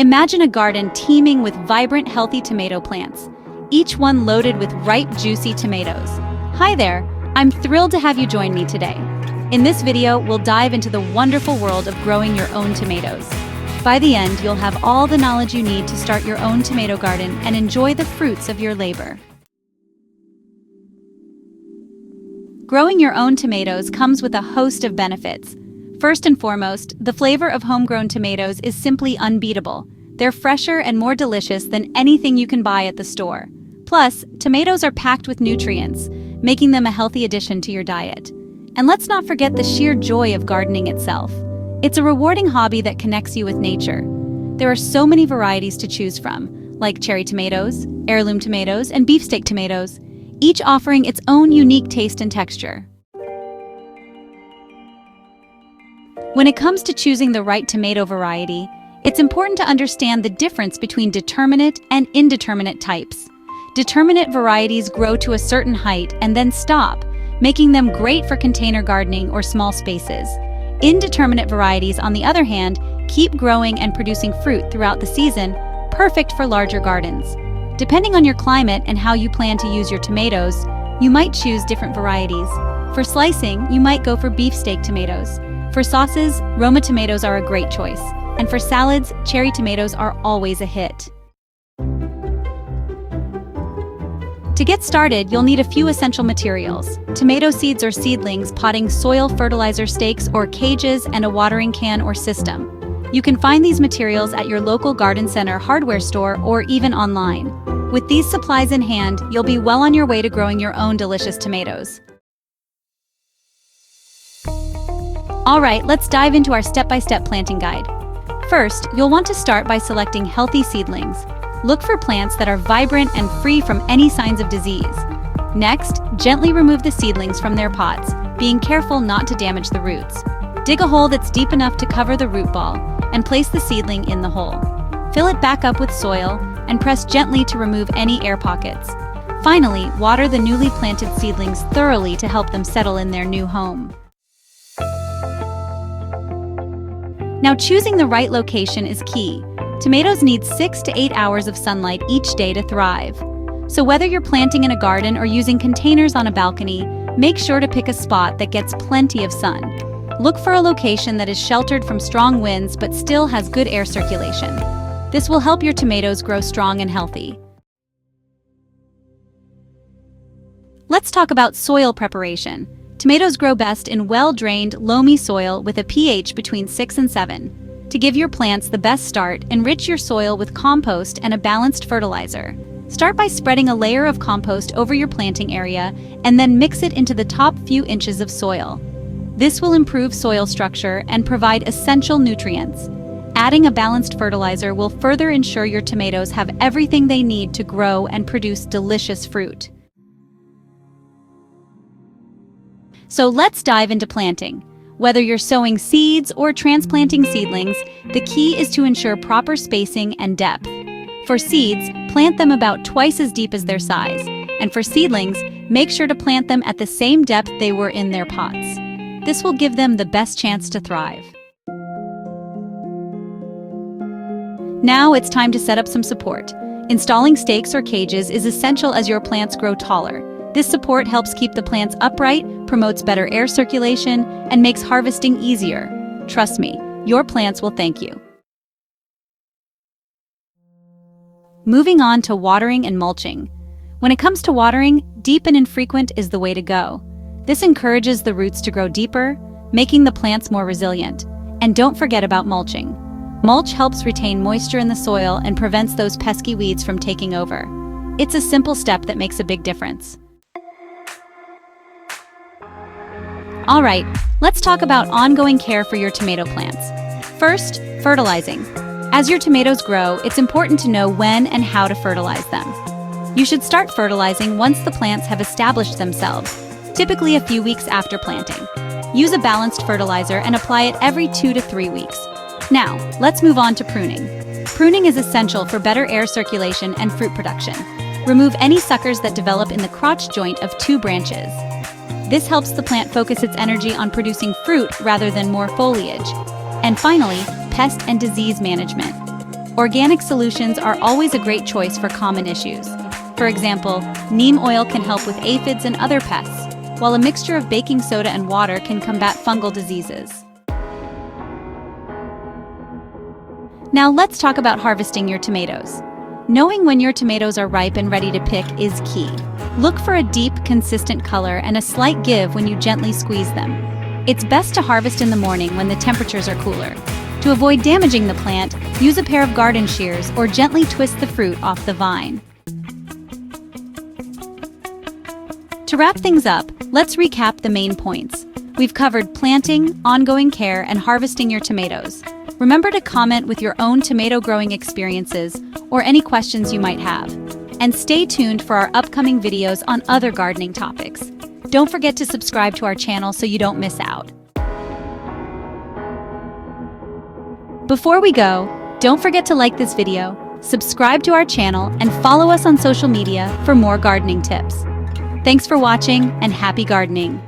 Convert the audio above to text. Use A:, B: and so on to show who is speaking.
A: Imagine a garden teeming with vibrant, healthy tomato plants, each one loaded with ripe, juicy tomatoes. Hi there, I'm thrilled to have you join me today. In this video, we'll dive into the wonderful world of growing your own tomatoes. By the end, you'll have all the knowledge you need to start your own tomato garden and enjoy the fruits of your labor. Growing your own tomatoes comes with a host of benefits. First and foremost, the flavor of homegrown tomatoes is simply unbeatable. They're fresher and more delicious than anything you can buy at the store. Plus, tomatoes are packed with nutrients, making them a healthy addition to your diet. And let's not forget the sheer joy of gardening itself. It's a rewarding hobby that connects you with nature. There are so many varieties to choose from, like cherry tomatoes, heirloom tomatoes, and beefsteak tomatoes, each offering its own unique taste and texture. When it comes to choosing the right tomato variety, it's important to understand the difference between determinate and indeterminate types. Determinate varieties grow to a certain height and then stop, making them great for container gardening or small spaces. Indeterminate varieties, on the other hand, keep growing and producing fruit throughout the season, perfect for larger gardens. Depending on your climate and how you plan to use your tomatoes, you might choose different varieties. For slicing, you might go for beefsteak tomatoes. For sauces, Roma tomatoes are a great choice. And for salads, cherry tomatoes are always a hit. To get started, you'll need a few essential materials: tomato seeds or seedlings, potting soil, fertilizer stakes or cages, and a watering can or system. You can find these materials at your local garden center, hardware store, or even online. With these supplies in hand, you'll be well on your way to growing your own delicious tomatoes. Alright, let's dive into our step-by-step planting guide. First, you'll want to start by selecting healthy seedlings. Look for plants that are vibrant and free from any signs of disease. Next, gently remove the seedlings from their pots, being careful not to damage the roots. Dig a hole that's deep enough to cover the root ball, and place the seedling in the hole. Fill it back up with soil, and press gently to remove any air pockets. Finally, water the newly planted seedlings thoroughly to help them settle in their new home. Now, choosing the right location is key. Tomatoes need 6 to 8 hours of sunlight each day to thrive. So whether you're planting in a garden or using containers on a balcony, make sure to pick a spot that gets plenty of sun. Look for a location that is sheltered from strong winds but still has good air circulation. This will help your tomatoes grow strong and healthy. Let's talk about soil preparation. Tomatoes grow best in well-drained, loamy soil with a pH between 6 and 7. To give your plants the best start, enrich your soil with compost and a balanced fertilizer. Start by spreading a layer of compost over your planting area and then mix it into the top few inches of soil. This will improve soil structure and provide essential nutrients. Adding a balanced fertilizer will further ensure your tomatoes have everything they need to grow and produce delicious fruit. So let's dive into planting. Whether you're sowing seeds or transplanting seedlings, the key is to ensure proper spacing and depth. For seeds, plant them about twice as deep as their size. And for seedlings, make sure to plant them at the same depth they were in their pots. This will give them the best chance to thrive. Now it's time to set up some support. Installing stakes or cages is essential as your plants grow taller. This support helps keep the plants upright, promotes better air circulation, and makes harvesting easier. Trust me, your plants will thank you. Moving on to watering and mulching. When it comes to watering, deep and infrequent is the way to go. This encourages the roots to grow deeper, making the plants more resilient. And don't forget about mulching. Mulch helps retain moisture in the soil and prevents those pesky weeds from taking over. It's a simple step that makes a big difference. All right, let's talk about ongoing care for your tomato plants. First, fertilizing. As your tomatoes grow, it's important to know when and how to fertilize them. You should start fertilizing once the plants have established themselves, typically a few weeks after planting. Use a balanced fertilizer and apply it every 2 to 3 weeks. Now, let's move on to pruning. Pruning is essential for better air circulation and fruit production. Remove any suckers that develop in the crotch joint of 2 branches. This helps the plant focus its energy on producing fruit rather than more foliage. And finally, pest and disease management. Organic solutions are always a great choice for common issues. For example, neem oil can help with aphids and other pests, while a mixture of baking soda and water can combat fungal diseases. Now let's talk about harvesting your tomatoes. Knowing when your tomatoes are ripe and ready to pick is key. Look for a deep, consistent color and a slight give when you gently squeeze them. It's best to harvest in the morning when the temperatures are cooler. To avoid damaging the plant, use a pair of garden shears or gently twist the fruit off the vine. To wrap things up, let's recap the main points. We've covered planting, ongoing care, and harvesting your tomatoes. Remember to comment with your own tomato growing experiences or any questions you might have. And stay tuned for our upcoming videos on other gardening topics. Don't forget to subscribe to our channel so you don't miss out. Before we go, don't forget to like this video, subscribe to our channel, and follow us on social media for more gardening tips. Thanks for watching and happy gardening!